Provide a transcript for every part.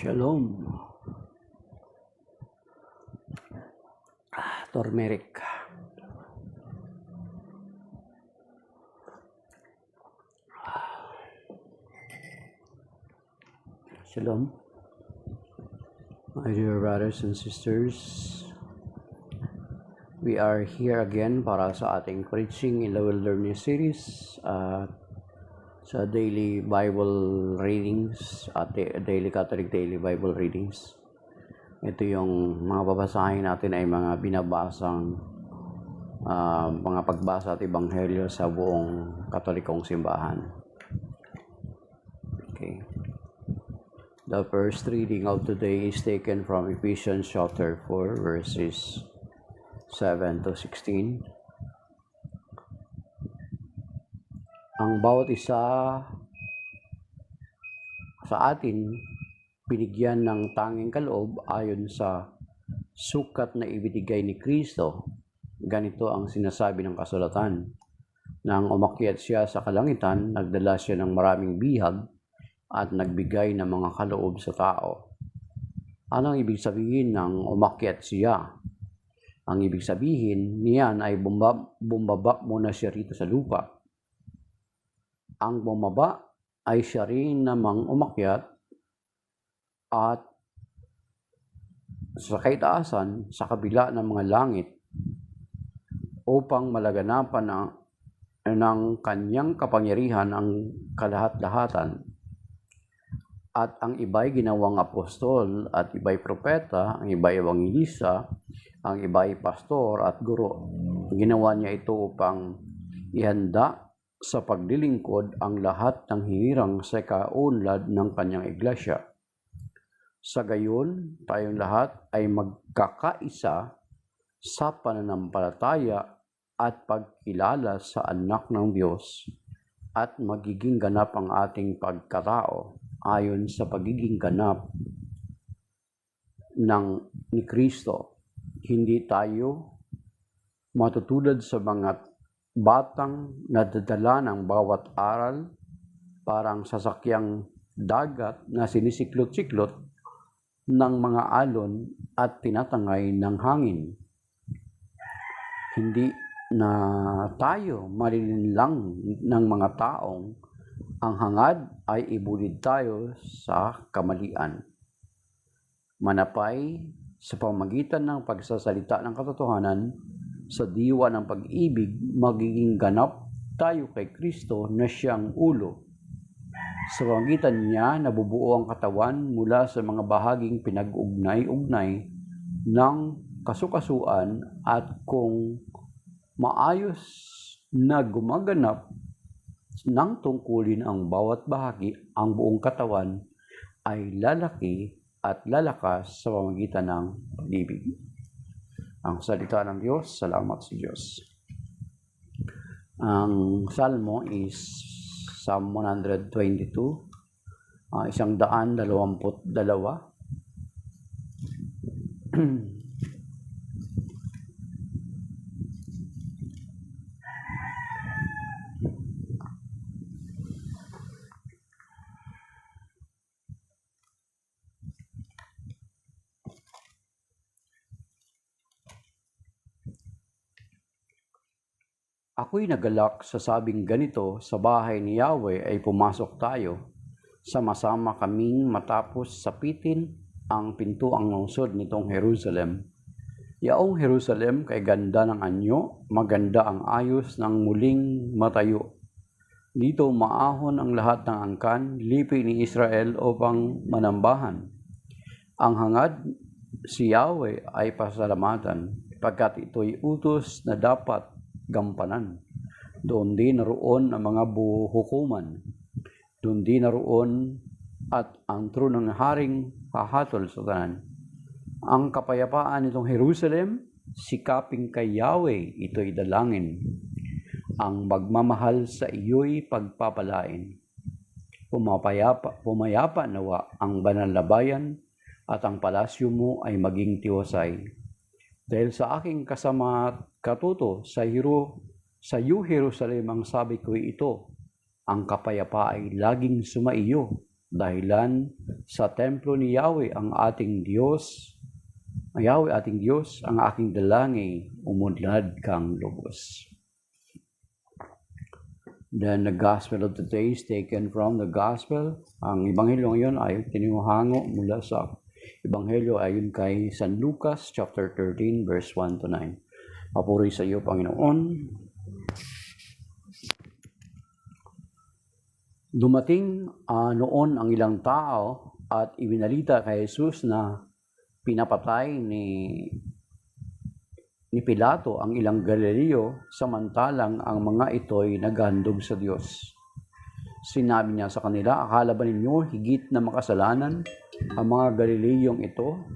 Shalom. Turmeric. Shalom. My dear brothers and sisters, we are here again para sa ating preaching in the wilderness series sa daily Bible readings at daily Catholic daily Bible readings. Ito yung mga babasahin natin ay mga binabasang mga pagbasa at ebanghelyo sa buong Katolikong simbahan. Okay. The first reading of today is taken from Ephesians chapter 4 verses 7 to 16. Ang bawat isa sa atin binigyan ng tanging kaloob ayon sa sukat na ibinigay ni Kristo. Ganito ang sinasabi ng kasulatan. Nang umakyat siya sa kalangitan, nagdala siya ng maraming bihag at nagbigay ng mga kaloob sa tao. Anong ibig sabihin ng umakyat siya? Ang ibig sabihin niyan ay bumaba muna siya rito sa lupa. Ang bumaba ay siya rin namang umakyat at sa kaitaasan sa kabila ng mga langit upang malaganapan ng kanyang kapangyarihan ang kalahat-lahatan. At ang iba'y ginawang apostol, at iba'y propeta, ang iba'y evangelista, ang iba'y pastor at guro. Ginawa niya ito upang ihanda sa paglilingkod ang lahat ng hinirang sa kaunlad ng kanyang iglesia. Sa gayon, tayong lahat ay magkakaisa sa pananampalataya at pagkilala sa anak ng Diyos at magiging ganap ang ating pagkatao ayon sa pagiging ganap ni Kristo. Hindi tayo matutulad sa mga batang nadadala ng bawat aral, parang sasakyang dagat na sinisiklot-siklot ng mga alon at tinatangay ng hangin. Hindi na tayo malilinlang ng mga taong ang hangad ay ibulid tayo sa kamalian. Manapay sa pamagitan ng pagsasalita ng katotohanan sa diwa ng pag-ibig, magiging ganap tayo kay Kristo na siyang ulo. Sa pamagitan niya, nabubuo ang katawan mula sa mga bahaging pinag-ugnay-ugnay ng kasukasuan at kung maayos na gumaganap nang tungkulin ang bawat bahagi, ang buong katawan ay lalaki at lalakas sa pamamagitan ng pag-ibig. Ang salita ng Diyos, salamat sa Diyos. Ang salmo is Psalm 122, 122. Ako'y nagalak sa sabing ganito, sa bahay ni Yahweh ay pumasok tayo. Sama-sama kaming matapos sapitin ang pintuang lungsod nitong Jerusalem. Yaong Jerusalem kay ganda ng anyo, maganda ang ayos ng muling matayo. Dito maahon ang lahat ng angkan, lipi ni Israel upang manambahan. Ang hangad si Yahweh ay pasalamatan, pagkat ito'y utos na dapat gampanan. Doon din naroon ang mga hukuman. Doon din naroon at ang trono ng haring hahatol sa tanan. Ang kapayapaan nitong Jerusalem, sikaping kay Yahweh, ito'y dalangin. Ang magmamahal sa iyo'y pagpapalain. Pumayapa nawa ang banal na bayan at ang palasyo mo ay maging tiwasay. Dahil sa aking kasama at katuto sa iyo Jerusalem ang sabi ko ito, ang kapayapa ay laging sumaiyo. dahilan sa templo ni Yahweh ang ating Diyos, ang aking dalangin, umunlad kang lubos. Then the Gospel of today is taken from the Gospel. Ang Ebanghelyo ngayon ay tinihango mula sa Ebanghelyo ayon kay San Lucas chapter 13 verse 1 to 9. Papuri sa iyo, Panginoon. Dumating noon ang ilang tao at ibinalita kay Jesus na pinapatay ni Pilato ang ilang Galileo, samantalang ang mga ito'y naghandog sa Diyos. Sinabi niya sa kanila, akala ba ninyo higit na makasalanan ang mga Galileyong ito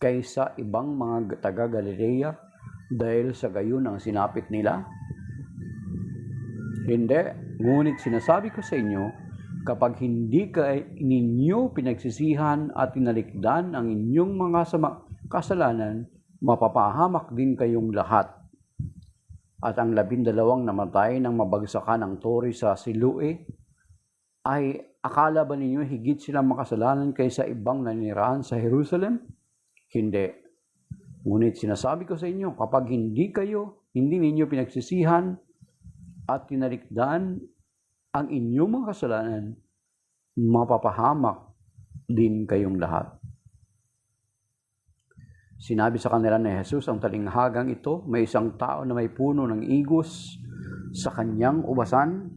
kaysa ibang mga taga-Galilea dahil sa gayon ang sinapit nila? Hindi, ngunit sinasabi ko sa inyo, kapag hindi ninyo pinagsisihan at tinalikdan ang inyong mga kasalanan, mapapahamak din kayong lahat. At ang 12 namatay ng mabagsakan ng tore sa Siloe, ay akala ba ninyo higit silang makasalanan kaysa ibang naninirahan sa Jerusalem? Hindi. Ngunit sinasabi ko sa inyo, kapag hindi ninyo pinagsisihan at tinalikdan ang inyong mga kasalanan, mapapahamak din kayong lahat. Sinabi sa kanila ni Jesus ang talinghagang ito, may isang tao na may puno ng igos sa kanyang ubasan,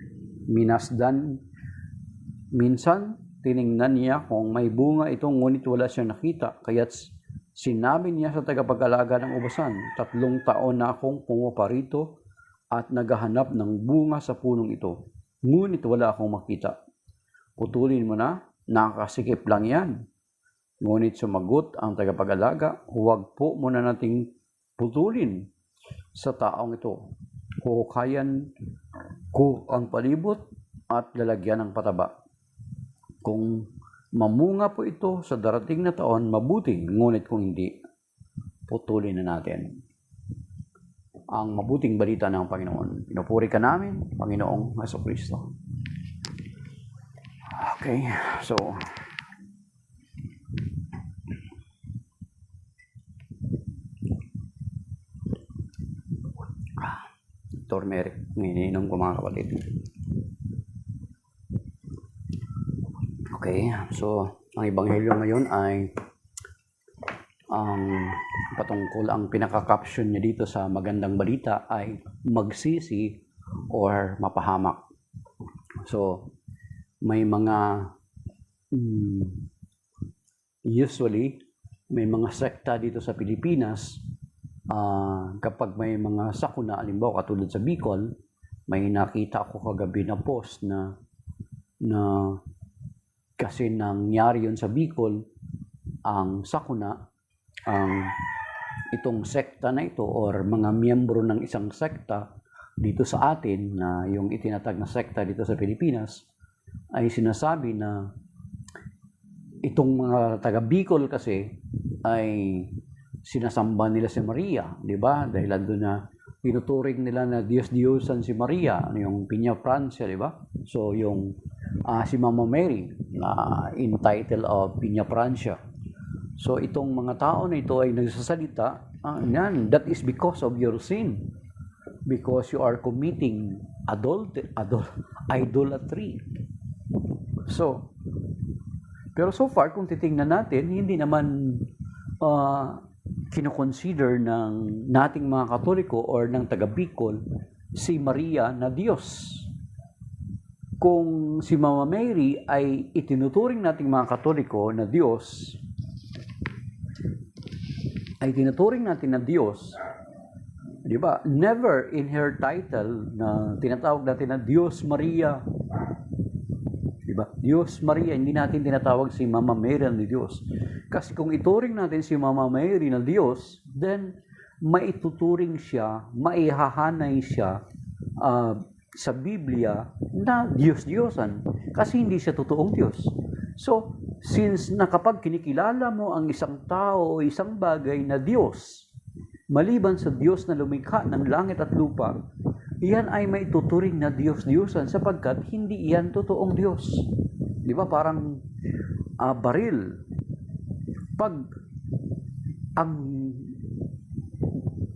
minsan tiningnan niya kung may bunga ito, ngunit wala siyang nakita, kaya't sinabi niya sa tagapag-alaga ng ubasan, 3 taon na akong pumaparito at naghahanap ng bunga sa punong ito, ngunit wala akong makita. Putulin mo na, nakakasikip lang yan. Ngunit sumagot ang tagapag-alaga, huwag po muna nating putulin sa taong ito. Huhukayan ko ang palibot at lalagyan ng pataba. Kung mamunga po ito sa darating na taon, mabuti. Ngunit kung hindi, putulin na natin. Ang mabuting balita ng Panginoon. Pinupuri ka namin, Panginoong Jesucristo. Okay, so turmeric, iniinom ko mga kapatid. Okay, so ang Ebanghelyo ngayon ay patungkol ang pinaka-caption niya dito sa magandang balita ay magsisi or mapahamak. So may mga usually may mga sekta dito sa Pilipinas. Kapag may mga sakuna, halimbawa katulad sa Bicol, may nakita ako kagabi na post na kasi nangyari yun sa Bicol, ang sakuna, itong sekta na ito or mga miyembro ng isang sekta dito sa atin, na yung itinatag na sekta dito sa Pilipinas, ay sinasabi na itong mga taga Bicol kasi ay sinasamba nila si Maria, di ba? Dahil doon na pinuturing nila na Diyos-Diyosan si Maria, yung Piña Francia, di ba? So yung si Mama Mary na in title of Piña Francia. So itong mga tao na ito ay nagsasalita, that is because of your sin, because you are committing idolatry. So pero so far kung titingnan natin, hindi naman kinoconsider ng nating mga Katoliko or ng taga Bicol si Maria na Diyos. Kung si Mama Mary ay itinuturing nating mga Katoliko na Diyos, ay tinuturing natin na Diyos, di ba? Never in her title na tinatawag natin na Diyos Maria, di ba? Diyos Maria, hindi natin tinatawag si Mama Mary na Diyos. Kasi kung ituring natin si Mama Mary na Diyos, then maituturing siya, maihahanay siya sa Biblia na Diyos-Diyosan. Kasi hindi siya totoong Diyos. So, since kapag kinikilala mo ang isang tao o isang bagay na Diyos, maliban sa Diyos na lumikha ng langit at lupa, iyan ay maituturing na Diyos-Diyosan sapagkat hindi iyan totoong Diyos. Di ba parang baril. Pag ang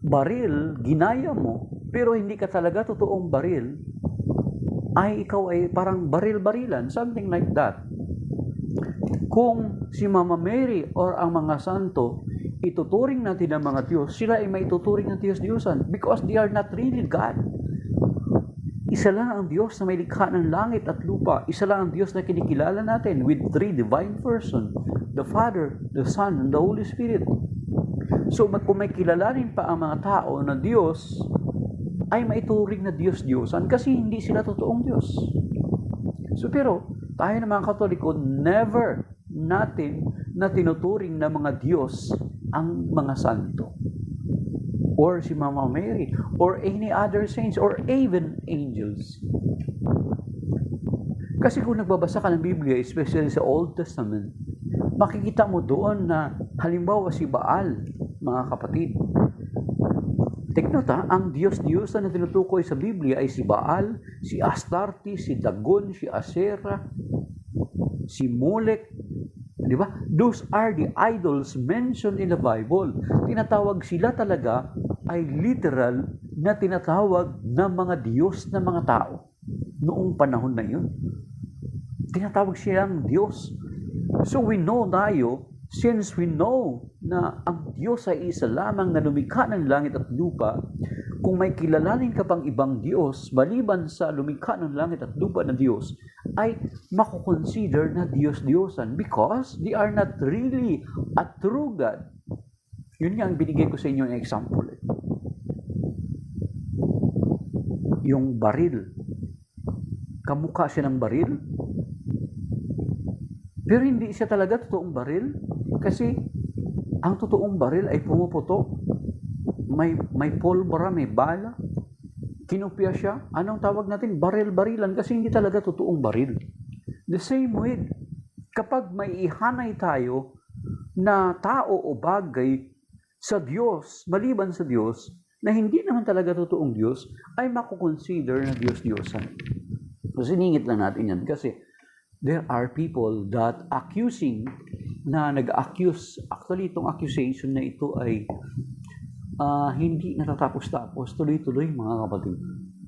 baril, ginaya mo, pero hindi ka talaga totoong baril, ay ikaw ay parang baril-barilan, something like that. Kung si Mama Mary or ang mga santo, ituturing natin ng mga Diyos, sila ay maituturing ng Diyos-Diyosan because they are not really God. Isa lang ang Diyos na may likha ng langit at lupa. Isa lang ang Diyos na kinikilala natin with three divine persons, the Father, the Son, and the Holy Spirit. So kung may kilalanin pa ang mga tao na Diyos, ay maituring na Diyos-Diyosan kasi hindi sila totoong Diyos. So pero, tayo na mga Katoliko, never natin na tinuturing na mga Diyos ang mga santo. Or si Mama Mary, or any other saints, or even angels. Kasi kung nagbabasa ka ng Biblia, especially sa Old Testament, makikita mo doon na halimbawa si Baal, mga kapatid. Take note ang Diyos-Diyosan na tinutukoy sa Biblia ay si Baal, si Astarte, si Dagon, si Asera, si Molech. Di ba? Those are the idols mentioned in the Bible. Tinatawag sila talaga ay literal na tinatawag na mga Diyos na mga tao noong panahon na yun. Tinatawag silang Diyos. So we know tayo, since we know na ang Diyos ay isa lamang na lumikha ng langit at lupa, kung may kilalanin ka pang ibang Diyos, maliban sa lumikha ng langit at lupa na Diyos, ay makukonsider na Diyos-Diyosan because they are not really a true God. Yun nga ang binigay ko sa inyo yung example. Yung baril. Kamukha siya ng baril. Pero hindi siya talaga totoong baril. Kasi ang totoong baril ay pumuputok. May pulbara, may bala. Kinopya siya. Anong tawag natin? Baril-barilan kasi hindi talaga totoong baril. The same way, kapag may ihanay tayo na tao o bagay sa Diyos, maliban sa Diyos, na hindi naman talaga totoong Diyos, ay makukonsider na Diyos-Diyosan. So, siningit lang natin yan kasi there are people that accusing na nag-accuse. Actually, itong accusation na ito ay hindi natatapos-tapos. Tuloy-tuloy, mga kapatid.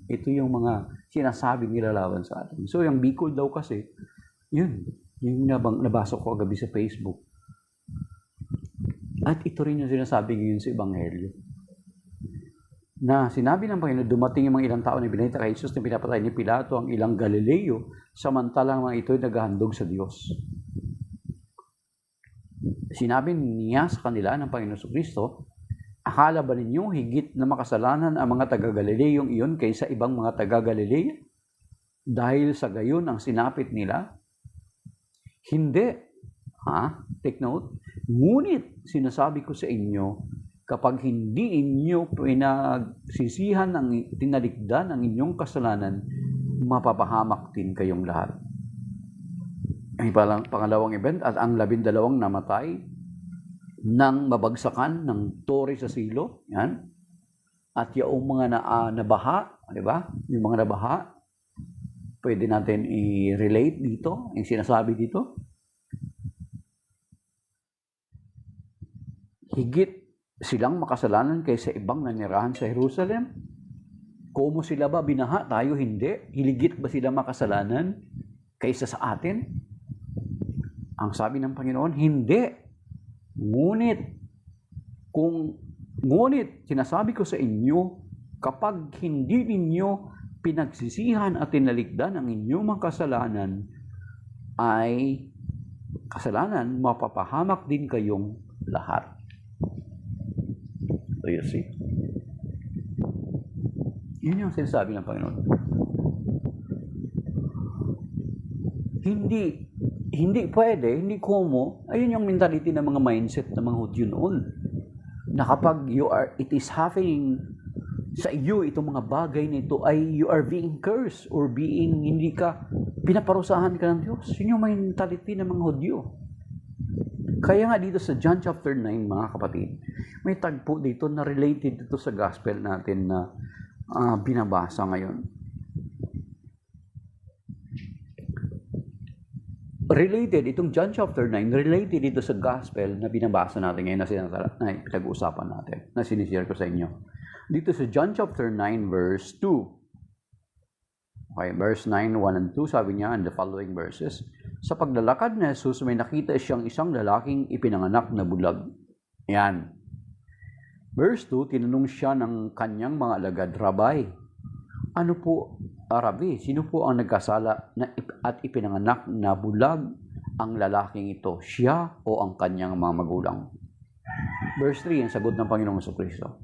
Ito yung mga sinasabing nilalaban sa atin. So, yung Bicol daw kasi, yun. Yung nabasa ko kagabi sa Facebook. At ito rin yung sinasabi ngayon sa Ebanghelyo. Na sinabi ng Panginoon, dumating yung mga ilang tao na binayta kay Jesus na pinapatay ni Pilato ang ilang Galileo, samantalang mga ito'y naghahandog sa Diyos. Sinabi niya sa kanila ng Panginoon Kristo, akala ba ninyo higit na makasalanan ang mga taga-Galileyong iyon kaysa ibang mga taga-Galilea? Dahil sa gayon ang sinapit nila? Hindi. Take note. Ngunit sinasabi ko sa inyo, kapag hindi inyo pinagsisihan ang tinalikdan ang inyong kasalanan, mapapahamak din kayong lahat. Ay pangalawang event, at ang 12 namatay nang mabagsakan ng tore sa silo. Yan. At yung mga nabaha, di ba? Yung mga nabaha, pwede natin i-relate dito, yung sinasabi dito. Higit silang makasalanan kaysa ibang nanirahan sa Jerusalem. Kung sila ba binaha, tayo hindi? Hiligit ba sila makasalanan kaysa sa atin? Ang sabi ng Panginoon, hindi. Ngunit, sinasabi ko sa inyo, kapag hindi ninyo pinagsisihan at tinalikdan ang inyong mga kasalanan, ay kasalanan, mapapahamak din kayong lahat. So you see? Yun yung sinasabi ng Panginoon. Hindi pwede, hindi komo. Ayun yung mentality ng mga mindset ng mga Hudyo noon. Na kapag it is happening sa iyo, itong mga bagay na ito, ay you are being cursed or hindi ka, pinaparusahan ka ng Diyos. Yun yung mentality ng mga Hudyo. Kaya nga dito sa John chapter 9, mga kapatid, may tagpo dito na related dito sa gospel natin na binabasa ngayon. related, itong John chapter 9, related ito sa gospel na binabasa natin ngayon na pinag-uusapan natin, na sinishare ko sa inyo. Dito sa John chapter 9, verse 2. Okay, verse 9, 1 and 2, sabi niya in the following verses, sa paglalakad ni Jesus, may nakita siyang isang lalaking ipinanganak na bulag. Yan. Verse 2, tinanong siya ng kanyang mga alagad, Rabbi, ano po, Rabbi, sino po ang nagkasala at ipinanganak na bulag ang lalaking ito? Siya o ang kanyang mga magulang? Verse 3, ang sagot ng Panginoong Jesucristo.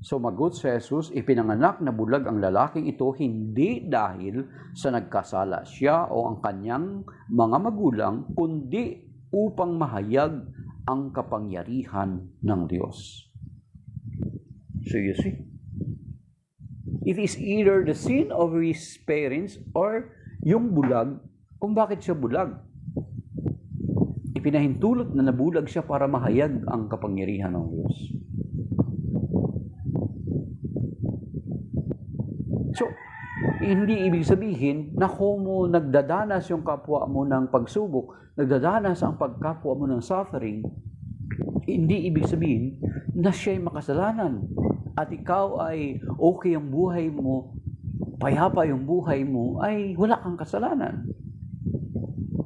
Sumagot si Jesus, ipinanganak na bulag ang lalaking ito hindi dahil sa nagkasala siya o ang kanyang mga magulang, kundi upang mahayag ang kapangyarihan ng Diyos. So you see, it is either the sin of his parents or yung bulag, kung bakit siya bulag. Ipinahintulot na nabulag siya para mahayag ang kapangyarihan ng Diyos. So, hindi ibig sabihin na kung mo nagdadanas yung kapwa mo ng pagsubok, nagdadanas ang pagkapwa mo ng suffering, hindi ibig sabihin na siya'y makasalanan. At ikaw ay okay ang buhay mo, payapa yung buhay mo, ay wala kang kasalanan.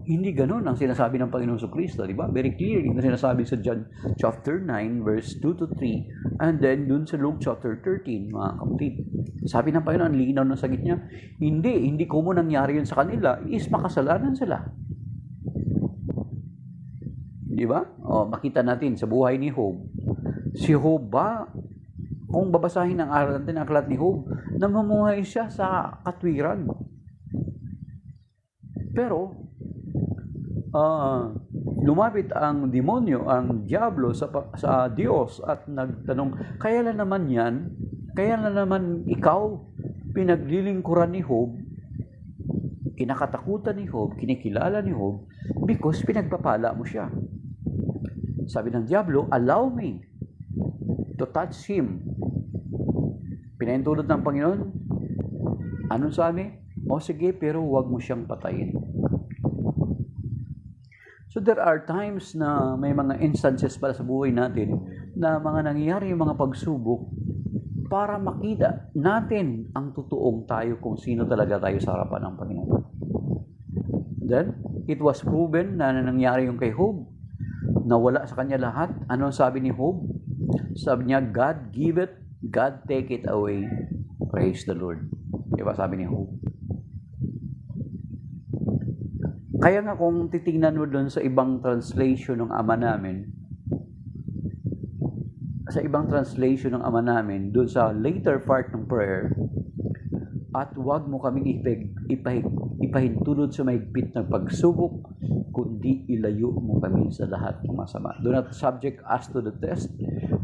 Hindi ganun ang sinasabi ng Panginoong Jesucristo, di ba? Very clearly na sinasabi sa John chapter 9, verse 2 to 3, and then dun sa Luke chapter 13, mga kapatid. Sabi ng Panginoon, ang linaw ng sagot niya, hindi ko mo nangyari yun sa kanila, is makasalanan sila. Di ba? O, makita natin sa buhay ni Job. Si Job ba, kung babasahin ang aral natin ang aklat ni Job, namumuhay siya sa katwiran. Pero, lumapit ang demonyo, ang diablo sa Diyos at nagtanong, kaya naman ikaw pinaglilingkuran ni Job, kinakatakutan ni Job, kinikilala ni Job, because pinagpapala mo siya. Sabi ng diablo, allow me to touch him. Pinahintulot ng Panginoon, anong sabi? O sige, pero huwag mo siyang patayin. So there are times na may mga instances para sa buhay natin na mga nangyayari yung mga pagsubok para makita natin ang totoong tayo kung sino talaga tayo sa harapan ng Panginoon. Then, it was proven na nangyari yung kay Job. Nawala sa kanya lahat. Ano sabi ni Job? Sabi niya, God give it, God take it away. Praise the Lord. Diba sabi ni Job? Kaya nga kung titingnan mo doon sa ibang translation ng Ama namin, doon sa later part ng prayer, at huwag mo kaming ipahintulot sa mahigpit ng pagsubok, kundi ilayo mo kami sa lahat ng masama. Do not subject us to the test,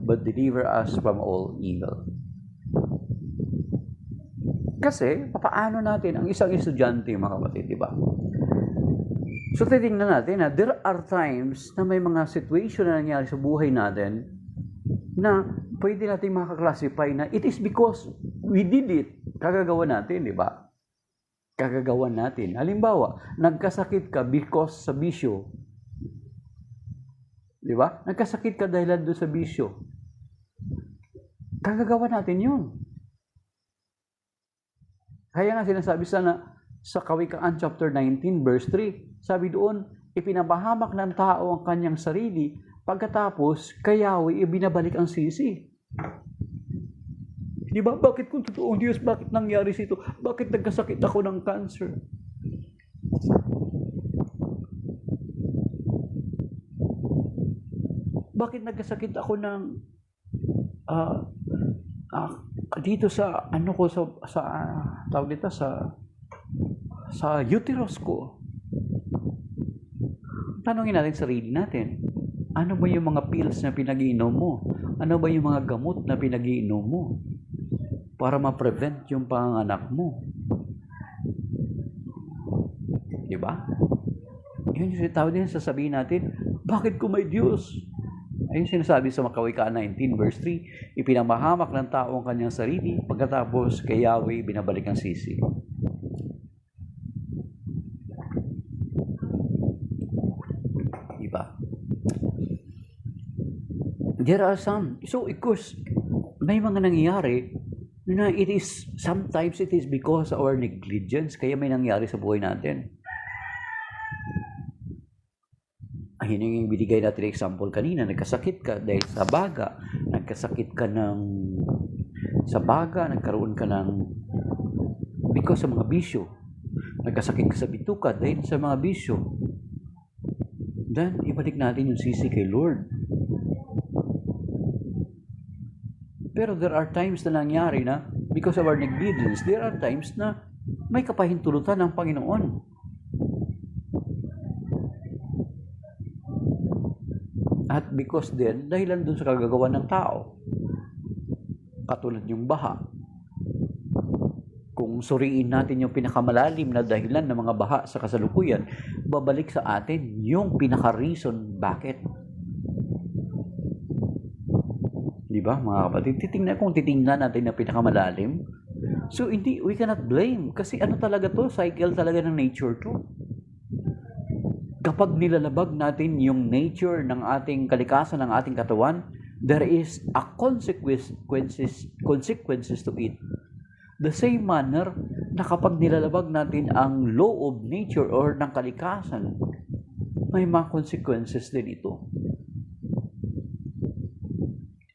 but deliver us from all evil. Kasi, papaano natin ang isang estudyante, mga kapatid, di ba? So, titingnan natin na there are times na may mga situation na nangyari sa buhay natin na pwede natin makaklasify na it is because we did it. Kagagawa natin, di ba? Kagagawa natin. Halimbawa, nagkasakit ka because sa bisyo. Di ba? Nagkasakit ka dahil doon sa bisyo. Kagagawa natin yun. Kaya nga sinasabi sana sa Kawikaan chapter 19 verse 3, sabi doon, ipinapahamak ng tao ang kanyang sarili, pagkatapos kay Yahweh ibinabalik ang sisi. Di ba? Bakit kung totoong Diyos, bakit nangyari ito? Bakit nagkasakit ako ng cancer? Bakit nagkasakit ako ng dito sa tawag dito sa uterus ko? Tanungin natin sarili natin, ano ba yung mga pills na pinag-iinom mo? Ano ba yung mga gamot na pinag-iinom mo para ma-prevent yung panganganak mo? Di ba? Yun yung tawag din, sasabihin natin, bakit kung may Diyos? Ayun sinasabi sa Kawikaan 19 verse 3, ipinamahamak ng tao ang kanyang sarili, pagkatapos kay Yahweh binabalik ang sisi. There are some. So, because may mga nangyayari na sometimes it is because of our negligence, kaya may nangyari sa buhay natin. Yun yung binigay natin example kanina, nagkasakit ka dahil sa baga, nagkasakit ka sa baga, nagkaroon ka because sa mga bisyo, nagkasakit ka sa bituka dahil sa mga bisyo. Then, ibalik natin yung sisi kay Lord. Pero there are times na nangyari na because of our negligence, there are times na may kapahintulutan ng Panginoon. At because din, dahilan dun sa kagagawa ng tao. Katulad yung baha. Kung suriin natin yung pinakamalalim na dahilan ng mga baha sa kasalukuyan, babalik sa atin yung pinaka-reason bakit. Diba, mga kapatid? Titingnan natin na pinakamalalim. So, we cannot blame. Kasi ano talaga to? Cycle talaga ng nature to. Kapag nilalabag natin yung nature ng ating kalikasan, ng ating katawan, there is a consequences to it. The same manner na kapag nilalabag natin ang law of nature or ng kalikasan, may mga consequences din ito.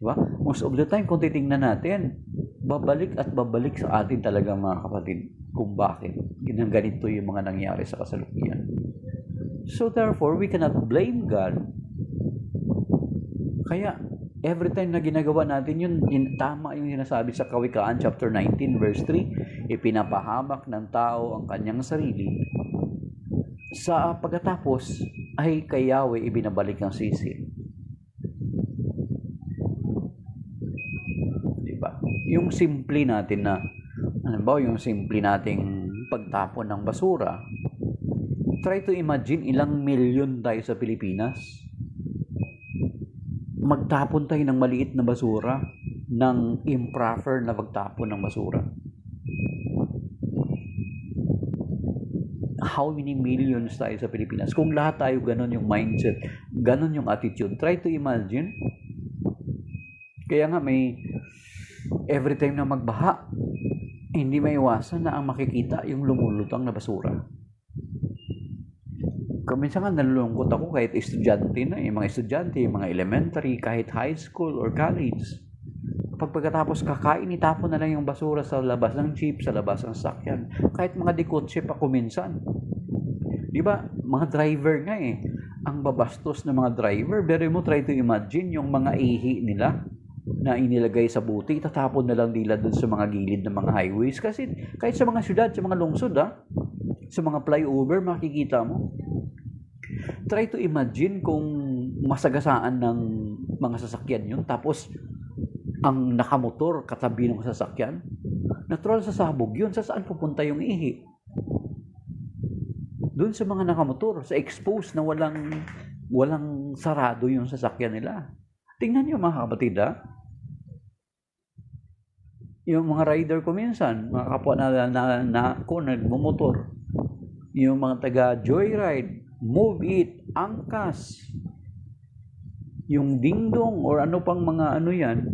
Diba? Most of the time, kung titingnan natin, babalik at babalik sa atin talaga mga kapatid kung bakit ganito yung mga nangyari sa kasalukuyan. So therefore, we cannot blame God. Kaya, every time na ginagawa natin yun, tama yung sinasabi sa Kawikaan chapter 19 verse 3, ipinapahamak ng tao ang kanyang sarili. Sa pagkatapos, ay kay Yahweh ibinabalik ang sisi. Yung simple natin na, yung simple nating pagtapon ng basura, try to imagine ilang milyon tayo sa Pilipinas. Magtapon tayo ng maliit na basura, ng improper na pagtapon ng basura. How many millions tayo sa Pilipinas? Kung lahat tayo ganun yung mindset, ganun yung attitude, try to imagine. Kaya nga every time na magbaha, hindi maiwasan na ang makikita yung lumulutang na basura. Minsan nga nalulungkot ako kahit estudyante na, yung mga estudyante, yung mga elementary, kahit high school or college. Pagkatapos kakain, itapon na lang yung basura sa labas ng jeep, sa labas ng sasakyan. Kahit mga dikotse pa kuminsan. Di ba? Mga driver nga ang babastos ng mga driver. Pero mo try to imagine yung mga ihi nila na inilagay sa buti, tatapon na lang nila dun sa mga gilid ng mga highways. Kasi kahit sa mga syudad, sa mga lungsod, sa mga flyover, makikita mo. Try to imagine kung masagasaan ng mga sasakyan yun, tapos ang nakamotor katabi ng sasakyan, natural sasabog yun. Sa saan pupunta yung ihi? Doon sa mga nakamotor, sa exposed na walang sarado yung sasakyan nila. Tingnan nyo mga kapatid, yung mga rider ko minsan, mga kapwa na nagmumotor, yung mga taga-joyride, Move It, Angkas, yung Dingdong, or ano pang mga ano yan,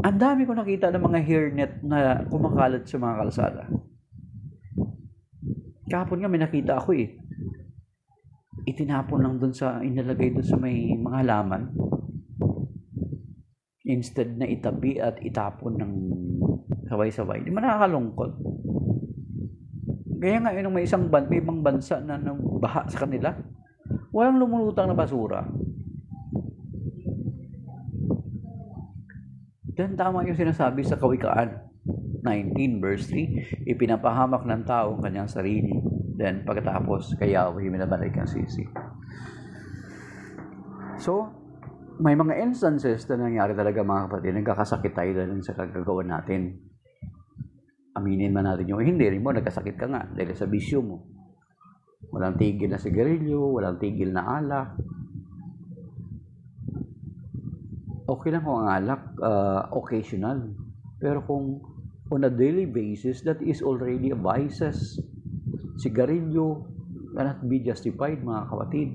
ang dami ko nakita ng mga hairnet na kumakalat sa mga kalsada. Kahapon nga may nakita ako itinapon lang inalagay doon sa may mga halaman. Instead na itabi at itapon ng sabay-sabay. Di man nakakalungkot. Kaya nga yun may ibang bansa na baha sa kanila, walang lumulutang na basura. Then tama yung sinasabi sa Kawikaan 19 verse 3, ipinapahamak ng tao ang kanyang sarili. Then pagkatapos, kay Yahweh binabalik ang sisi. So, may mga instances na nangyari talaga mga kapatid, nagkakasakit tayo dahil sa kagagawa natin. Aminin man natin yung hindi rin mo, nagkasakit ka nga dahil sa bisyo mo. Walang tigil na sigarilyo, walang tigil na alak. Okay lang kung ang alak, occasional. Pero kung on a daily basis, that is already a vices. Sigarilyo cannot be justified mga kapatid.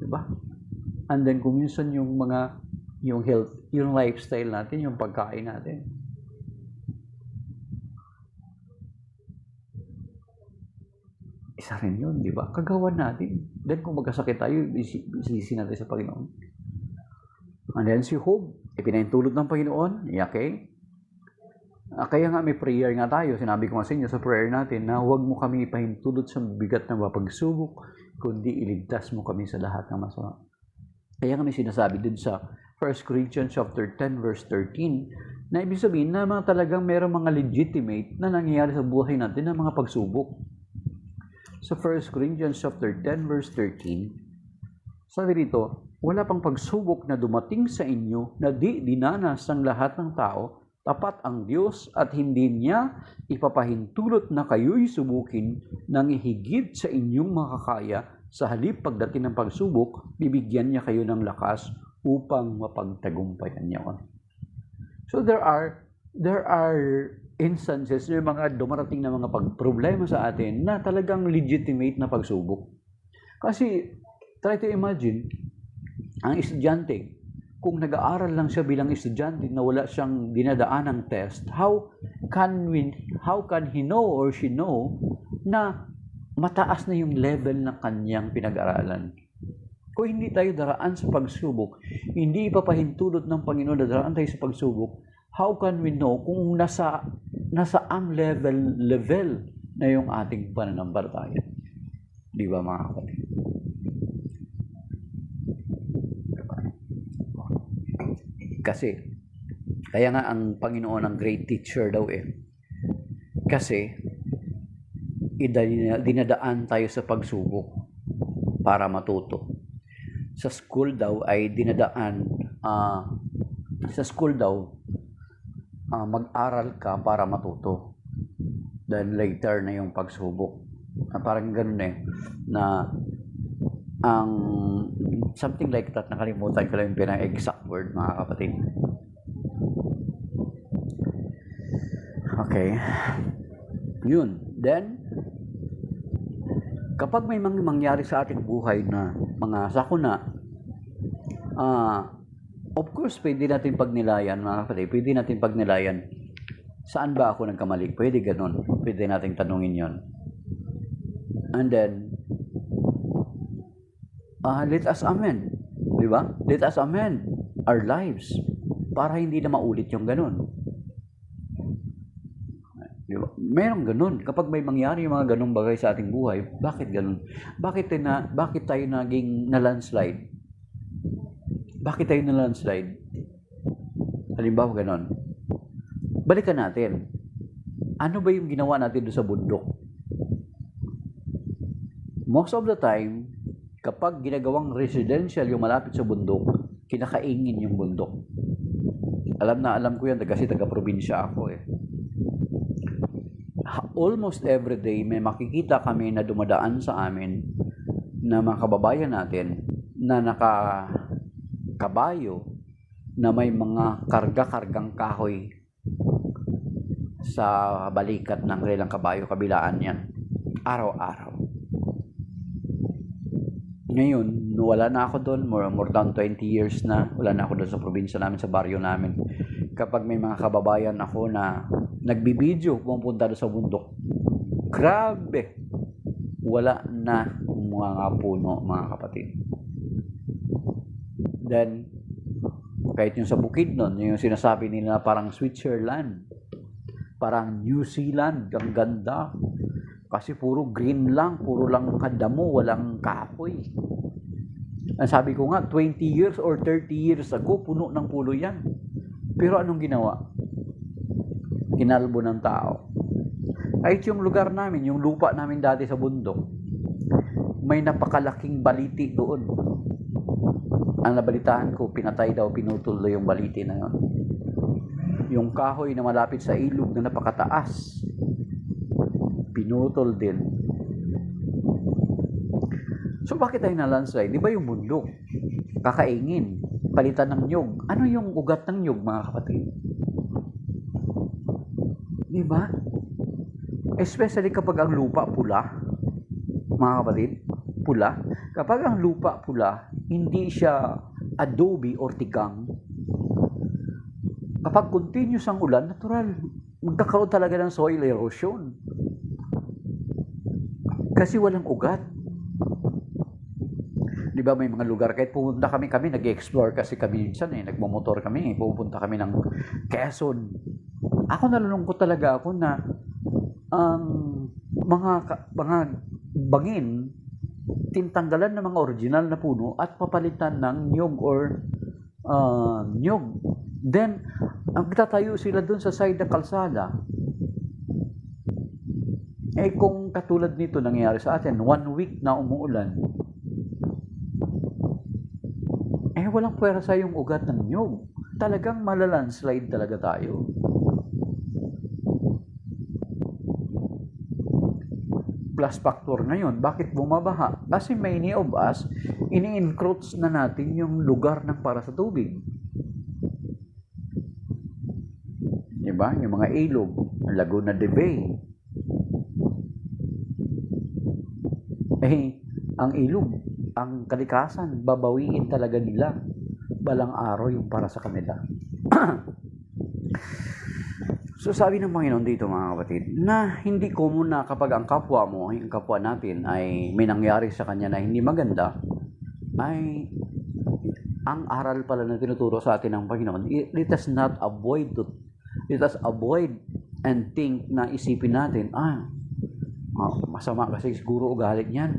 Diba? And then kung minsan yung health, yung lifestyle natin, yung pagkain natin. Isa rin yun, di ba? Kagawan natin. Then kung magkasakit tayo, isisi natin sa Panginoon. And then si Job, ipinahintulot ng Panginoon, okay? Kaya nga may prayer nga tayo. Sinabi ko nga sa inyo sa prayer natin na huwag mo kami ipahintulot sa bigat ng pagsubok, kundi iligtas mo kami sa lahat ng masama. Kaya nga may sinasabi din sa 1 Corinthians chapter 10 verse 13 na ibig sabihin na mga talagang mayroong mga legitimate na nangyayari sa buhay natin na mga pagsubok. Sa 1 Corinthians chapter 10 verse 13, sabi dito, wala pang pagsubok na dumating sa inyo na di dinanas ng lahat ng tao, tapat ang Diyos at hindi niya ipapahintulot na kayo'y subukin ng higit sa inyong makakaya. Sa halip pagdating ng pagsubok, bibigyan niya kayo ng lakas upang mapagtagumpayan niya. So there are instances, yung mga dumarating na mga problema sa atin na talagang legitimate na pagsubok. Kasi try to imagine, ang estudyante, kung nag-aaral lang siya bilang estudyante na wala siyang dinadaan ng test, how can he know or she know na mataas na yung level ng kanyang pinag-aralan? Kung hindi tayo daraan sa pagsubok, hindi ipapahintulot ng Panginoon na daraan tayo sa pagsubok, how can we know kung nasa ang level na yung ating pananampalataya? Di ba mga kapatid? Kasi, kaya nga ang Panginoon ang great teacher daw Kasi, dinadaan tayo sa pagsubok para matuto. Sa school daw ay dinadaan, mag-aral ka para matuto. Then later na yung pagsubok. Parang ganun na ang something like that, nakalimutan ko lang yung pinang-exact word, mga kapatid. Okay. Yun. Then, kapag may mangyari sa ating buhay na mga sakuna, of course, pwede natin pagnilayan, mga kapatid, pwede natin pagnilayan. Saan ba ako nagkamali? Pwede ganun. Pwede natin tanungin yon. And then, let us amend. Di ba? Let us amend our lives para hindi na maulit yung ganun. Di ba? Merong ganun. Kapag may mangyari yung mga ganung bagay sa ating buhay, bakit ganun? Bakit tayo naging na-landslide? Bakit tayo na-landslide? Halimbawa ganun. Balikan natin. Ano ba yung ginawa natin doon sa bundok? Most of the time, kapag ginagawang residential yung malapit sa bundok, kinakaingin yung bundok. Alam ko yan kasi taga-probinsya ako Almost every day may makikita kami na dumadaan sa amin na mga kababayan natin na nakakabayo na may mga karga-kargang kahoy sa balikat ng kanilang kabayo, kabilaan yan. Araw-araw. Ngayon, wala na ako doon, more than 20 years na, wala na ako doon sa probinsya namin, sa baryo namin. Kapag may mga kababayan ako na nagbibideo, pumunta doon sa bundok, grabe, wala na mga puno, mga kapatid. Then, kahit yung sa bukid nun, yung sinasabi nila parang Switzerland, parang New Zealand, ang ganda. Kasi puro green lang, puro lang kadamo, walang kahoy. Ang sabi ko nga, 20 years or 30 years ago, puno ng pulo yan. Pero anong ginawa? Kinalbo ng tao. Kahit yung lugar namin, yung lupa namin dati sa bundok, may napakalaking baliti doon. Ang nabalitaan ko, pinatay daw, pinutol daw yung baliti na yun. Yung kahoy na malapit sa ilog na napakataas, pinutol din. So bakit tayo na-landslide? Di ba yung bundok? Kakaingin. Palitan ng nyug. Ano yung ugat ng nyug, mga kapatid? Di ba? Especially kapag ang lupa pula, mga kapatid. pula. Kapag ang lupa pula, hindi siya adobe or tigang. Kapag continuous ang ulan, natural, magkakaroon talaga ng soil erosion. Kasi walang ugat. Di ba may mga lugar, kahit pumunta kami nag-explore kasi kami minsan nagmamotor kami, pupunta kami ng Quezon. Ako nalulungkot talaga ako na ang mga bangin, tintanggalan ng mga original na puno at papalitan ng nyog or nyog. Then, ang tatayo sila dun sa side ng kalsada. Kung katulad nito nangyayari sa atin, 1 week na umuulan, walang pwersa yung ugat ng nyog. Talagang malalandslide talaga tayo. Plus factor ngayon, bakit bumabaha? Kasi many of us, ini-encroach na natin yung lugar ng para sa tubig. Diba? Yung mga ilog, Laguna de Bay. Ang ilog, ang kalikasan, babawiin talaga nila. Balang araw yung para sa kanila. So sabi ng Panginoon dito mga kapatid, na hindi common na kapag ang kapwa mo, ang kapwa natin ay may nangyari sa kanya na hindi maganda, ay ang aral pala na tinuturo sa atin ng Panginoon, let us avoid and think na isipin natin, masama kasi siguro ugali niyan.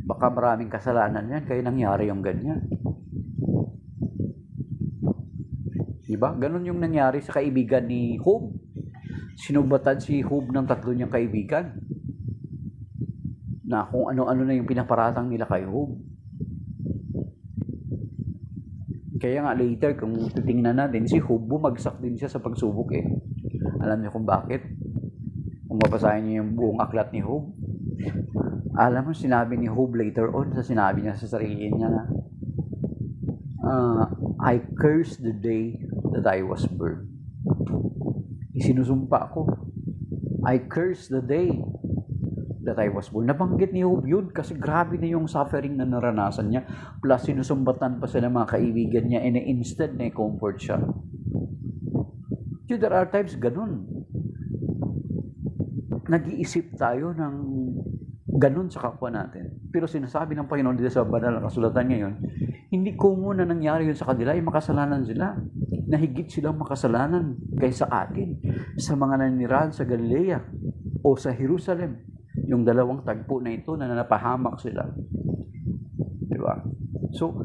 Baka maraming kasalanan yan, kaya nangyari yung ganyan. Diba? Ganon yung nangyari sa kaibigan ni Job. Sinubatan si Job ng 3 niyang kaibigan. Na kung ano-ano na yung pinaparatang nila kay Job. Kaya nga later, kung titingnan natin, si Job bumagsak din siya sa pagsubok Alam niyo kung bakit? Kung mabasahin niyo yung buong aklat ni Job, alam mo, sinabi ni Job later on, sinabi niya sa sarili niya na, I curse the day that I was born. Isinusumpa ko, I curse the day that I was born. Nabanggit ni Job yun kasi grabe na yung suffering na naranasan niya. Plus, sinusumbatan pa sila mga kaibigan niya and instead na-comfort siya. So, there are times ganun. Nag-iisip tayo ng ganun sa kapwa natin. Pero sinasabi ng Panginoon dito sa banal na kasulatan ngayon, hindi common na nangyari yun sa kanila, ay makasalanan sila. Nahigit silang makasalanan kaysa atin sa mga nanirahan sa Galilea o sa Jerusalem. Yung 2 tagpo na ito na napahamak sila. Diba? So,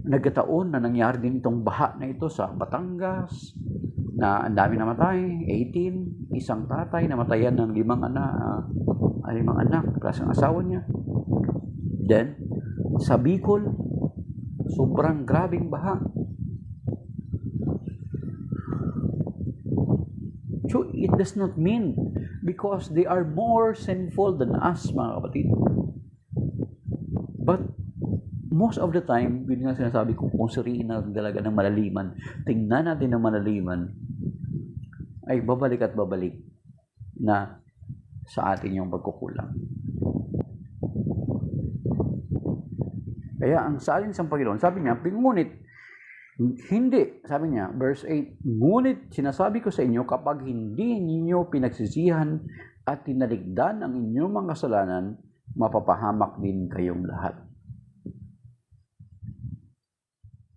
nagkataon na nangyari din itong baha na ito sa Batangas, na ang dami namatay, 18, isang tatay namatayan ng 5 anak, plus ang asawa niya. Then, sa Bicol, sobrang grabing baha. So, it does not mean because they are more sinful than us, mga kapatid. But, most of the time, yun nga sinasabi ko, kung suriin natin talaga ng malaliman, tingnan natin ng malaliman, ay babalik at babalik na sa atin yung pagkukulang. Kaya ang salin sa Panginoon, sabi niya, ngunit, hindi, sabi niya, verse 8, ngunit sinasabi ko sa inyo, kapag hindi ninyo pinagsisihan at tinaligdan ang inyong mga kasalanan, mapapahamak din kayong lahat.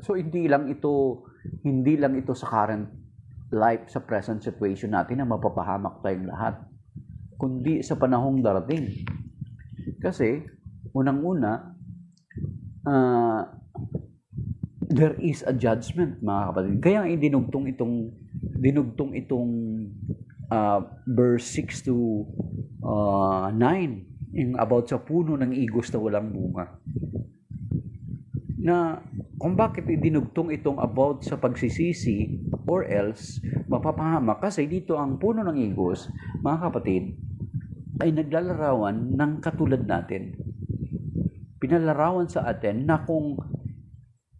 So hindi lang ito sa current life, sa present situation natin na mapapahamak tayong lahat, kundi sa panahong darating. Kasi unang-una, there is a judgment, mga kapatid. Kaya dinugtong itong verse 6 to 9, yung about sa puno ng igos na walang bunga. Na kung bakit dinugtong itong about sa pagsisisi or else mapapahamak, kasi dito ang puno ng igos, mga kapatid, ay naglalarawan ng katulad natin. Pinalarawan sa atin na kung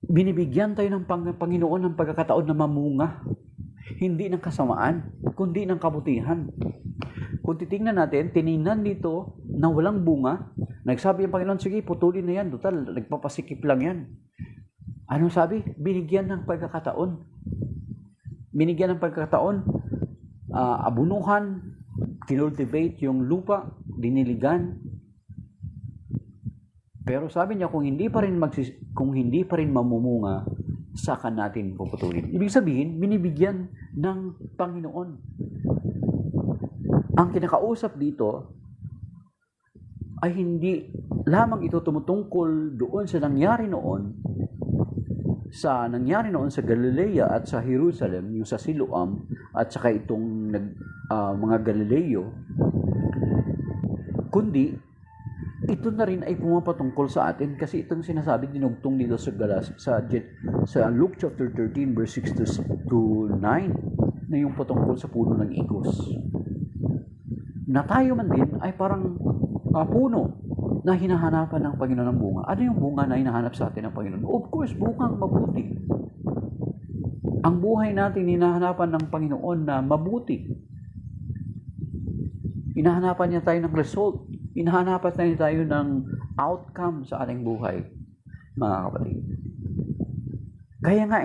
binibigyan tayo ng Panginoon ng pagkakataon na mamunga, hindi ng kasamaan, kundi ng kabutihan. Kung titingnan natin, tiningnan dito na walang bunga, Nagsabi ang Panginoon, sige, putulin na yan. Total, nagpapasikip lang yan. Anong sabi? Binigyan ng pagkakataon. Binigyan ng pagkakataon. Abunuhan, kinultivate yung lupa, diniligan. Pero sabi niya, kung hindi pa rin mamumunga, saka natin puputulin. Ibig sabihin, binibigyan ng Panginoon. Ang kinakausap dito ay hindi lamang ito tumutungkol doon sa nangyari noon sa Galilea at sa Jerusalem, yung sa Siloam, at saka itong mga Galileo, kundi ito na rin ay pumapatungkol sa atin kasi itong sinasabi dinugtong dito sa Luke chapter 13 verse 6 to 9 na yung patungkol sa puno ng igos. Na tayo man din ay parang puno na hinahanapan ng Panginoon ng bunga. Ano yung bunga na hinahanap sa atin ng Panginoon? Of course, bungang mabuti. Ang buhay natin hinahanapan ng Panginoon na mabuti. Hinahanapan niya tayo ng result. Hinahanapan tayo ng outcome sa ating buhay, mga kapatid. Kaya nga,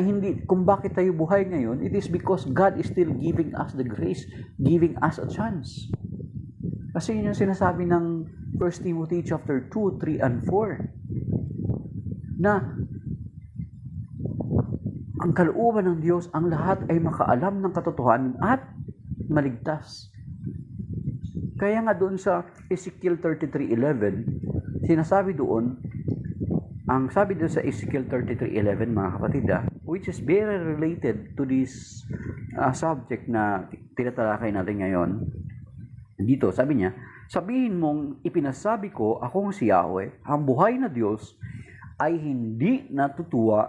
kung bakit tayo buhay ngayon, it is because God is still giving us the grace, giving us a chance. Kasi yun yung sinasabi ng 1 Timothy chapter 2, 3, and 4 na ang kalooban ng Diyos, ang lahat ay makaalam ng katotohanan at maligtas. Kaya nga doon sa Ezekiel 33:11, sinasabi doon, ang sabi doon sa Ezekiel 33:11, mga kapatid, which is very related to this subject na tinatalakay natin ngayon. Dito, sabi niya, sabihin mong ipinasabi ko, akong si Yahweh, ang buhay na Diyos ay hindi natutuwa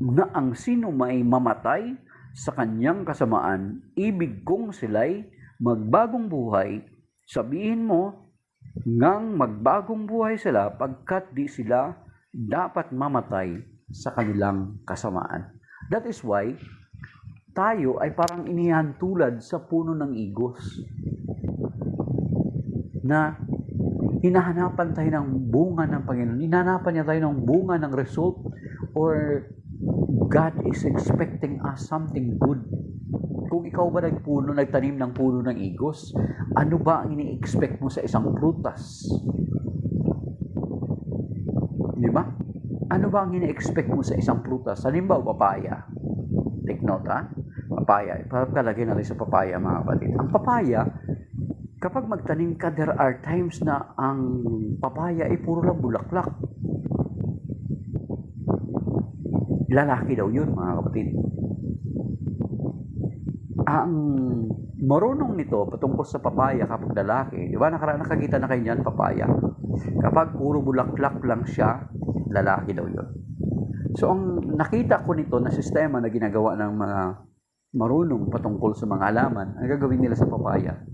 na ang sino may mamatay sa kanyang kasamaan, ibig kong sila'y magbagong buhay. Sabihin mo ngang magbagong buhay sila pagkat di sila dapat mamatay sa kanilang kasamaan. That is why tayo ay parang inihantulad sa puno ng igos na hinahanapan tayo ng bunga ng Panginoon. Hinahanapan niya tayo ng bunga ng result, or God is expecting us something good. Kung ikaw ba nagtanim ng puno ng igos, ano ba ang ini-expect mo sa isang prutas? Di ba? Ano ba ang ini-expect mo sa isang prutas? Halimbawa, papaya. Take note, ha? Papaya. Ipapalagay natin sa papaya, mga kapatid. Ang papaya, kapag magtanim ka, there are times na ang papaya ay puro lang bulaklak. Lalaki daw yun, mga kapatid. Ang marunong nito patungkol sa papaya kapag lalaki, di ba nakakita na kayo niyan, papaya. Kapag puro bulaklak lang siya, lalaki daw yun. So ang nakita ko nito na sistema na ginagawa ng mga marunong patungkol sa mga halaman, ang gagawin nila sa papaya,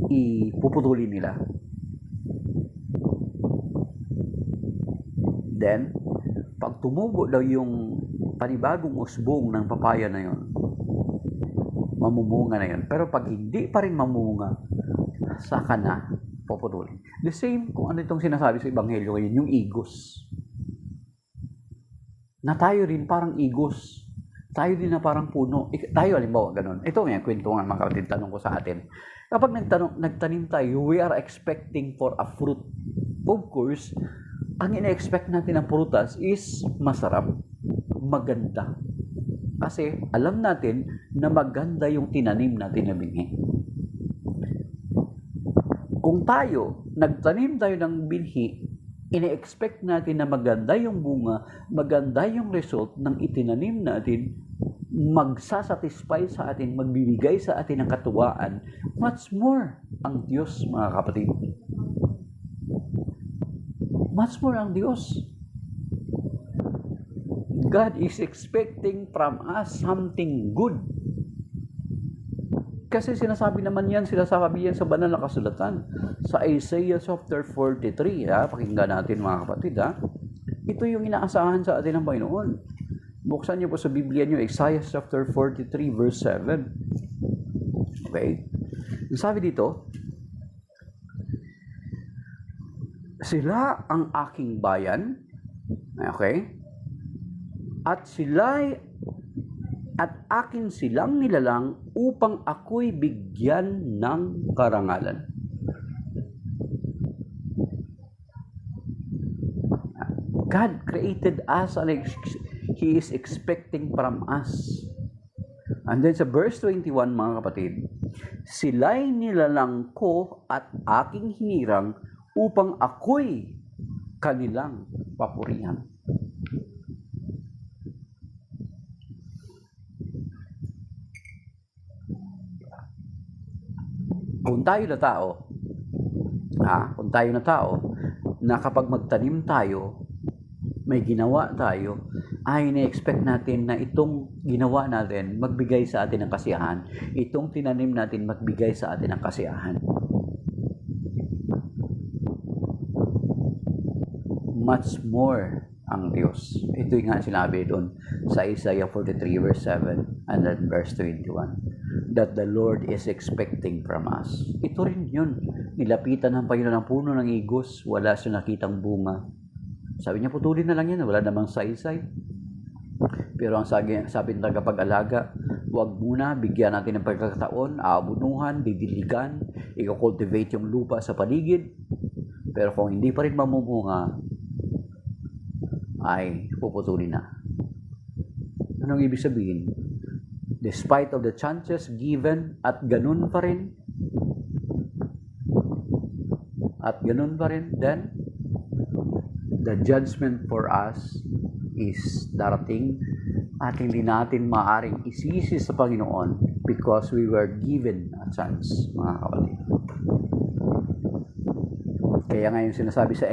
ipuputulin nila. Then, pag tumubo daw yung panibagong usbong ng papaya na yun, mamumunga na yun. Pero pag hindi pa rin mamumunga, saka na puputulin. The same kung ano itong sinasabi sa Ebanghelyo ngayon, yung igos. Na tayo rin parang igos. Tayo din na parang puno. Tayo, halimbawa, ganun. Ito nga, kwento nga, mga kapatid, tanong ko sa atin. Kapag nagtanim tayo, we are expecting for a fruit. Of course, ang ina-expect natin ng prutas is masarap, maganda. Kasi alam natin na maganda yung tinanim natin na binhi. Kung nagtanim tayo ng binhi, ina-expect natin na maganda yung bunga, maganda yung result ng itinanim natin, magsasatisfy sa atin, magbibigay sa atin ng katuwaan. Much more ang Diyos, mga kapatid. Much more ang Diyos. God is expecting from us something good. Kasi sinasabi yan sa banal na kasulatan. Sa Isaiah chapter 43, pakinggan natin, mga kapatid. Ito yung inaasahan sa atin ng Panginoon. Buksan niyo po sa Biblia niyo, Isaiah chapter 43 verse 7. Okay? Sabi dito, Sila ang aking bayan. Okay? At akin silang nilalang upang ako'y bigyan ng karangalan. God created us and He is expecting from us. And then sa verse 21, mga kapatid, sila'y nilalang ko at aking hinirang upang ako'y kanilang papurihan. Kung tayo na tao, na kapag magtanim tayo, may ginawa tayo, ay na-expect natin na itong ginawa natin magbigay sa atin ng kasiyahan. Itong tinanim natin magbigay sa atin ng kasiyahan. Much more ang Diyos. Ito yung nga sinabi doon sa Isaiah 43 verse 7 and then verse 21. That the Lord is expecting from us. Ito rin yun. Nilapitan ng Panginoon ng puno ng igos, wala siya nakitang bunga. Sabi niya, putulin na lang yan, wala namang saysay. Pero ang sabi ng tagapag-alaga, huwag muna, bigyan natin ng pagkakataon, aabunuhan, didiligan, i-cultivate yung lupa sa paligid. Pero kung hindi pa rin mamumunga, ay puputulin na. Anong ibig sabihin? Despite of the chances given, at ganun pa rin, then the judgment for us is darating at hindi natin maaring isisi sa Panginoon because we were given a chance, mga kapatid. Kaya ngayon sinasabi sa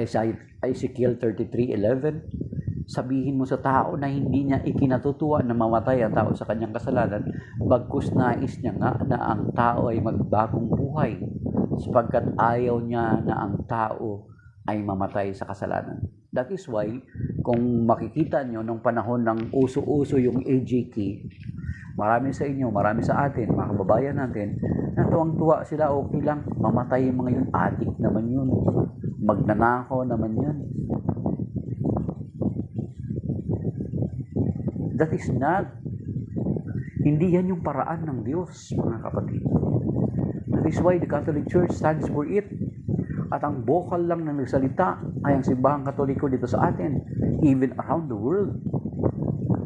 Ezekiel 33:11, sabihin mo sa tao na hindi niya ikinatutuwa na mamatay ang tao sa kanyang kasalanan, bagkus nais niya nga na ang tao ay magbagong buhay, sapagkat ayaw niya na ang tao ay mamatay sa kasalanan. That is why, kung makikita nyo nung panahon ng uso-uso yung AJK, marami sa inyo, marami sa atin, mga kababayan natin, na tuwang-tuwa sila, okay lang, mamatay yung mga yun, adik naman yun, magnanakaw naman yun. That is not, hindi yan yung paraan ng Diyos, mga kapatid. That is why the Catholic Church stands for it. At ang bokal lang ng nagsalita ay ang simbahang Katoliko dito sa atin, even around the world.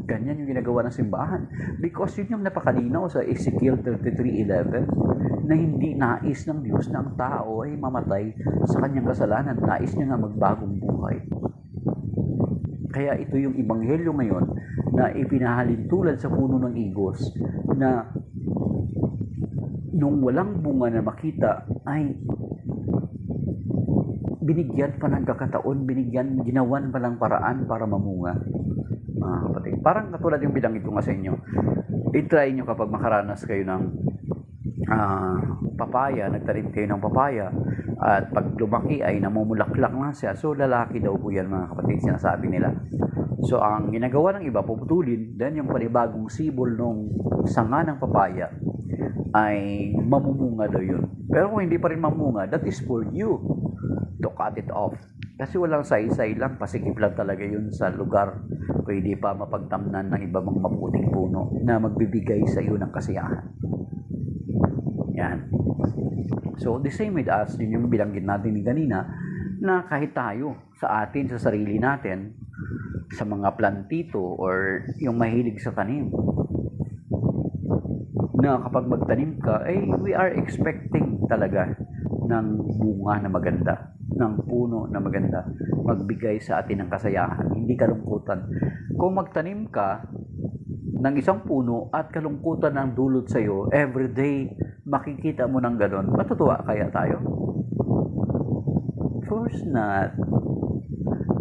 Ganyan yung ginagawa ng simbahan. Because yun yung napakalinaw sa Ezekiel 33:11 na hindi nais ng Diyos na ang tao ay mamatay sa kanyang kasalanan. Nais niya nga magbagong buhay. Kaya ito yung ebanghelyo ngayon na ipinahalin tulad sa puno ng igos na nung walang bunga na makita ay binigyan pa ng kakataon, ginawan pa ng paraan para mamunga. Mga kapatid, parang katulad yung binanggit ko nga sa inyo. I-try nyo kapag makaranas kayo ng papaya, nagtanim kayo ng papaya, at pag lumaki ay namumulaklak na siya. So lalaki daw po yan, mga kapatid, sinasabi nila. So ang ginagawa ng iba, puputulin, then yung panibagong sibol ng sanga ng papaya ay mamumunga daw yun. Pero kung hindi pa rin mamunga, that is for you to cut it off. Kasi walang saysay lang, pasikip lang talaga yun sa lugar. Pwede pa mapagtamnan ng iba mga maputing puno na magbibigay sa iyo ng kasiyahan. Yan. So, the same with us, yun yung bilanggit natin ni kanina, na kahit tayo sa atin, sa sarili natin, sa mga plantito or yung mahilig sa tanim, na kapag magtanim ka, we are expecting talaga ng bunga na maganda, ng puno na maganda, magbigay sa atin ng kasayahan, hindi kalungkutan. Kung magtanim ka ng isang puno at kalungkutan ang dulot sa iyo, everyday makikita mo ng ganon, matutuwa kaya tayo? Of course not.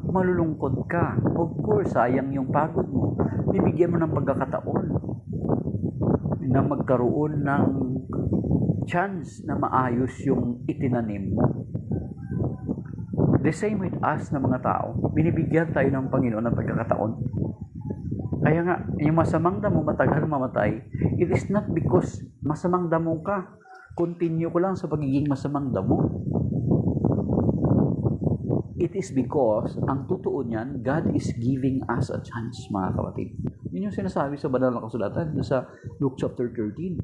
Malulungkot ka. Of course, sayang yung pagod mo. Bibigyan mo ng pagkakataon na magkaroon ng chance na maayos yung itinanim mo. The same with us na mga tao. Binibigyan tayo ng Panginoon ng pagkakataon. Kaya nga, yung masamang damo matagal mamatay, it is not because masamang damo ka. Continue ko lang sa pagiging masamang damo. it is because, ang totoo niyan, God is giving us a chance, mga kapatid. Yun yung sinasabi sa banal na kasulatan sa Luke chapter 13.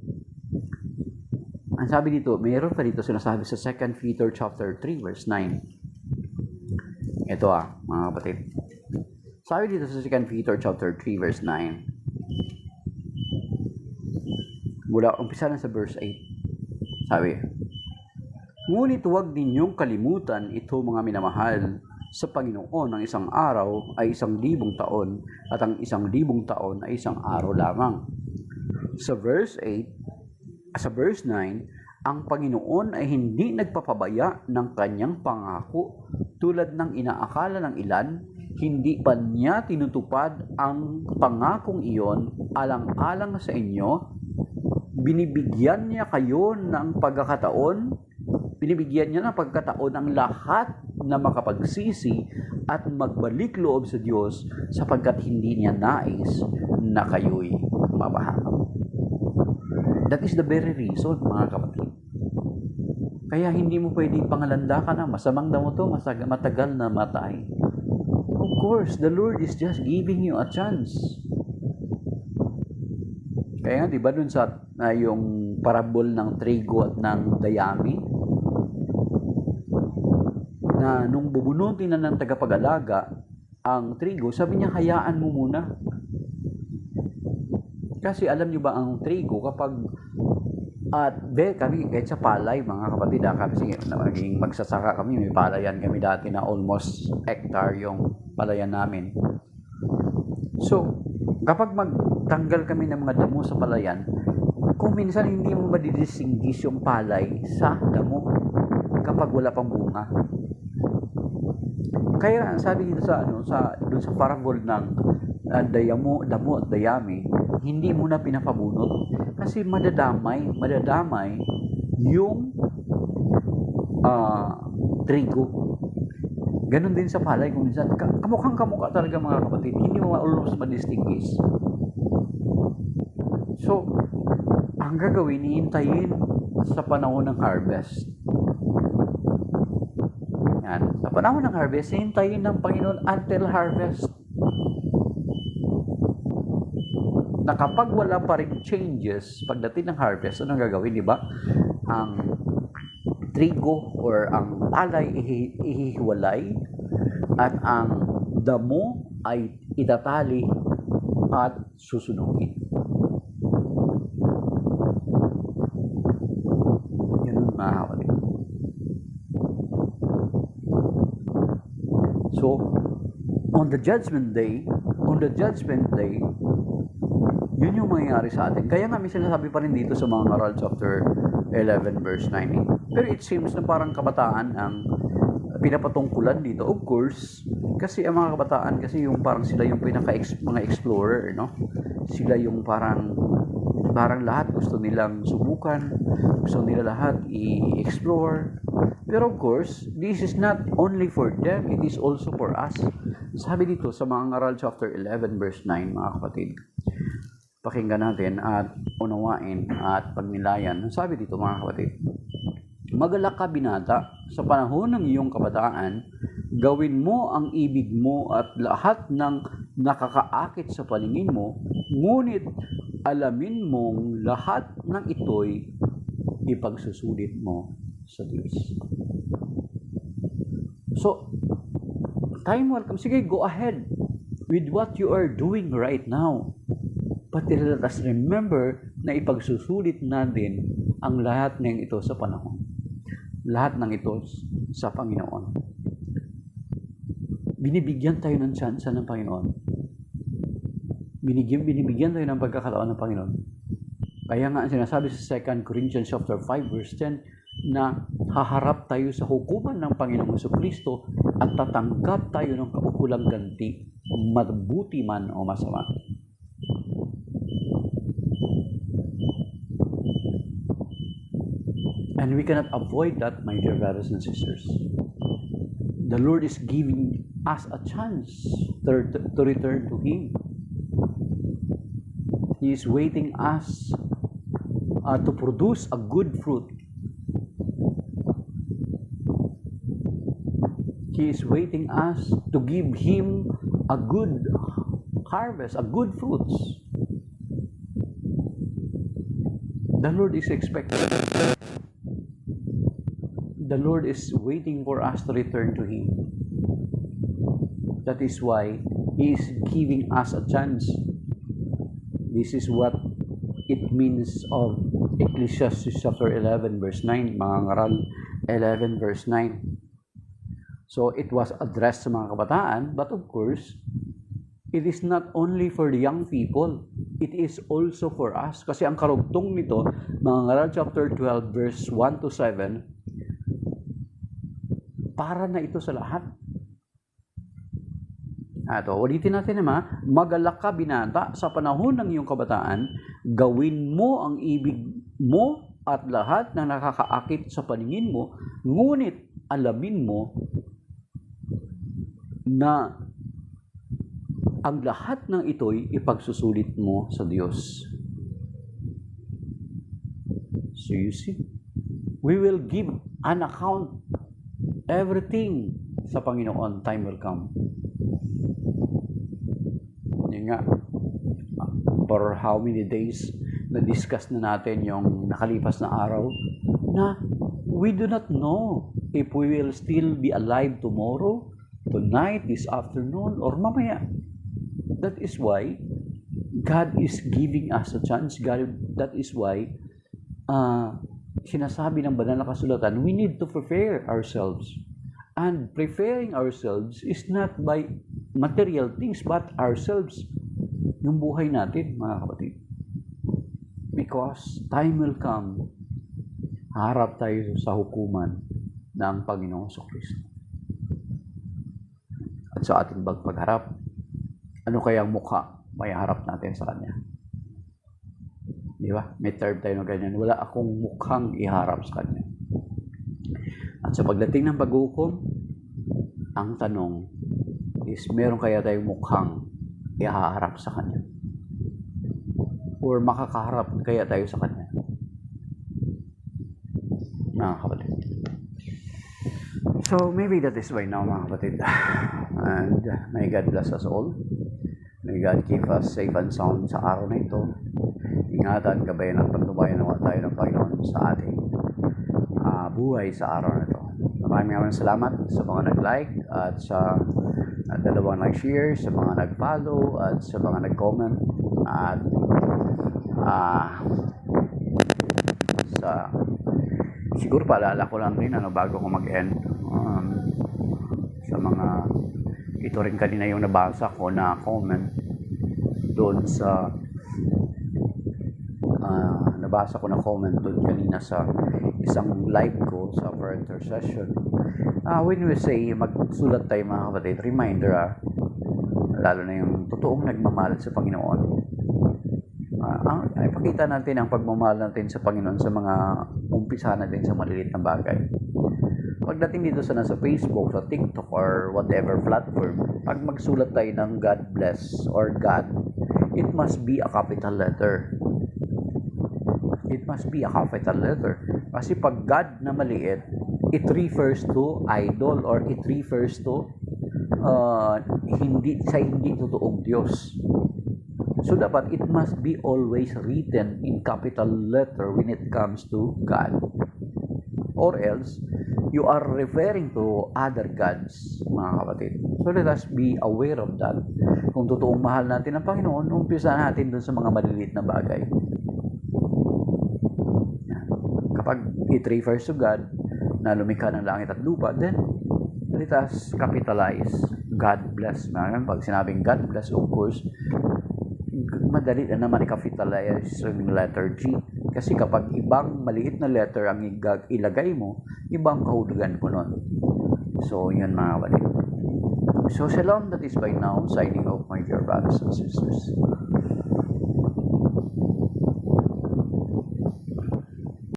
Ang sabi dito, mayroon pa dito sinasabi sa 2 Peter chapter 3 verse 9. Ito mga kapatid. Sabi dito sa 2 Peter chapter 3 verse 9. Mula umpisa na sa verse 8. Sabi, ngunit huwag ninyong kalimutan ito mga minamahal, sa Panginoon ang isang araw ay 1,000 taon at ang 1,000 taon ay isang araw lamang. Sa verse 9, ang Panginoon ay hindi nagpapabaya ng kanyang pangako tulad ng inaakala ng ilan, hindi pa niya tinutupad ang pangakong iyon alang-alang sa inyo. Binibigyan niya ng pagkakataon ang lahat na makapagsisi at magbalik loob sa Diyos sapagkat hindi niya nais na kayo'y mabahamak. That is the very reason, mga kapatid. Kaya hindi mo pwedeng pangalandakan na masamang damo to, matagal na matay. Of course, the Lord is just giving you a chance. Kaya nga, di ba dun sa yung parabol ng trigo at ng dayami, na nung bubunutin na ng tagapag-alaga ang trigo, sabi niya, hayaan mo muna. Kasi alam niyo ba ang trigo kapag kami kahit sa palay, mga kapatid, kasi naging magsasaka kami, may palayan kami dati na almost hectare yung palayan namin. So, kapag magtanggal kami ng mga damo sa palayan, kung minsan hindi mo madidistinguish yung palay sa damo kapag wala pang bunga. Kaya sabi dito doon sa parabol ng damo at dayami, hindi mo na pinapabunot kasi madadamay yung trigo. Ganon din sa palay, kung minsan kamukha talaga, mga kapatid, hindi mo almost ma-distinguish. So, ang gagawin, hihintayin sa panahon ng harvest. Sa panahon ng harvest, hintayin ng Panginoon until harvest. Na kapag wala pa rin changes, pagdating ng harvest, anong gagawin, di ba? Ang trigo or ang palay ihihiwalay at ang damo ay itatali at susunugin. Ganun, mga kapatid. So, on the judgment day, yun yung mangyayari sa atin. Kaya nga may sinasabi pa rin dito sa mga Ngaral chapter 11 verse 9. Pero it seems na parang kabataan ang pinapatungkulan dito. Of course, kasi ang mga kabataan, kasi yung parang sila yung mga explorer, no? Sila yung parang lahat gusto nilang subukan, gusto nila lahat i-explore. Pero of course, this is not only for them, it is also for us. Sabi dito sa mga Ngaral chapter 11 verse 9, mga kapatid. Pakinggan natin at unawain at pagnilayan. Sabi dito, mga kapatid, magalak ka, binata, sa panahon ng iyong kabataan, gawin mo ang ibig mo at lahat ng nakakaakit sa paningin mo, ngunit alamin mong lahat ng ito'y ipagsusulit mo sa Diyos. So, time will come. Sige, go ahead with what you are doing right now. But let us remember na ipagsusulit natin ang lahat ng ito sa panahon. Lahat ng ito sa Panginoon. Binibigyan tayo ng tsansa ng Panginoon. Binibigyan tayo ng pagkakataon ng Panginoon. Kaya nga sinasabi sa 2 Corinthians chapter 5 verse 10 na haharap tayo sa hukuman ng Panginoong Jesucristo at tatanggap tayo ng kaukulang ganti, mabuti man o masama. And we cannot avoid that, my dear brothers and sisters. The Lord is giving us a chance to return to Him. He is waiting us to produce a good fruit. He is waiting us to give Him a good harvest, a good fruits. The Lord is expecting. The Lord is waiting for us to return to Him. That is why He is giving us a chance. This is what it means of Ecclesiastes chapter 11 verse 9, mga ngaral 11 verse 9. So it was addressed sa mga kabataan, but of course, it is not only for the young people, it is also for us. Kasi ang karugtong nito, mga ngaral chapter 12 verse 1 to 7, para na ito sa lahat. Ito, ulitin natin naman, magalak ka binata sa panahon ng iyong kabataan, gawin mo ang ibig mo at lahat na nakakaakit sa paningin mo, ngunit alamin mo na ang lahat ng ito'y ipagsusulit mo sa Diyos. So you see, we will give an account everything sa Panginoon. Time will come. Yun nga, for how many days na-discuss na natin yung nakalipas na araw na we do not know if we will still be alive tomorrow, tonight, this afternoon, or mamaya. That is why God is giving us a chance. That is why sinasabi ng banal na kasulatan, we need to prepare ourselves. And preparing ourselves is not by material things, but ourselves. Yung buhay natin, mga kapatid. Because time will come, harap tayo sa hukuman ng Panginoong Kristo. At sa ating pagharap, ano kayang mukha may harap natin sa Kanya? Di ba? May term tayo na ganyan. Wala akong mukhang iharap sa Kanya. At sa pagdating ng paghukom, ang tanong is, meron kaya tayong mukhang ihaharap sa Kanya? Or makakaharap kaya tayo sa Kanya? Mga kapatid. So, maybe that is why now, mga kapatid. And may God bless us all. May God keep us safe and sound sa araw na ito. Ingatan, gabayan at pagtubayan naman tayo ng Panginoon sa ating buhay sa araw na ito. Maraming salamat sa mga nag-like at sa dalawang nag-share, sa mga nag-follow at sa mga nag-comment at siguro paalala ko lang rin bago ko mag-end sa mga ito rin kanina yung nabasa ko na comment doon sa nabasa ko na comment doon kanina sa isang live ko sa prayer intercession. When we say magsulat tayo, mga kapatid, reminder lalo na yung totoong nagmamahal sa Panginoon. Ipakita natin ang pagmamahal natin sa Panginoon sa mga umpisa natin sa maliliit na bagay. Pagdating dito sa nasa Facebook, sa TikTok, or whatever platform, pag magsulat tayo ng God bless or God, it must be a capital letter. It must be a capital letter. Kasi pag God na maliit, it refers to idol or it refers to hindi totoong Diyos. So dapat it must be always written in capital letter when it comes to God. Or else, you are referring to other gods, mga kapatid. So let us be aware of that. Kung totoong mahal natin ang Panginoon, umpisa natin dun sa mga maliliit na bagay. Kapag it refers to God, na lumikha ng langit at lupa, then let us capitalize God bless. Pag sinabing God bless, of course, madali na naman i-capitalize yung letter G. Kasi kapag ibang maliit na letter ang ilagay mo, ibang kahulugan ko nun. So, yun, mga kapatid. So, shalom, that is by now signing off, my dear brothers and sisters.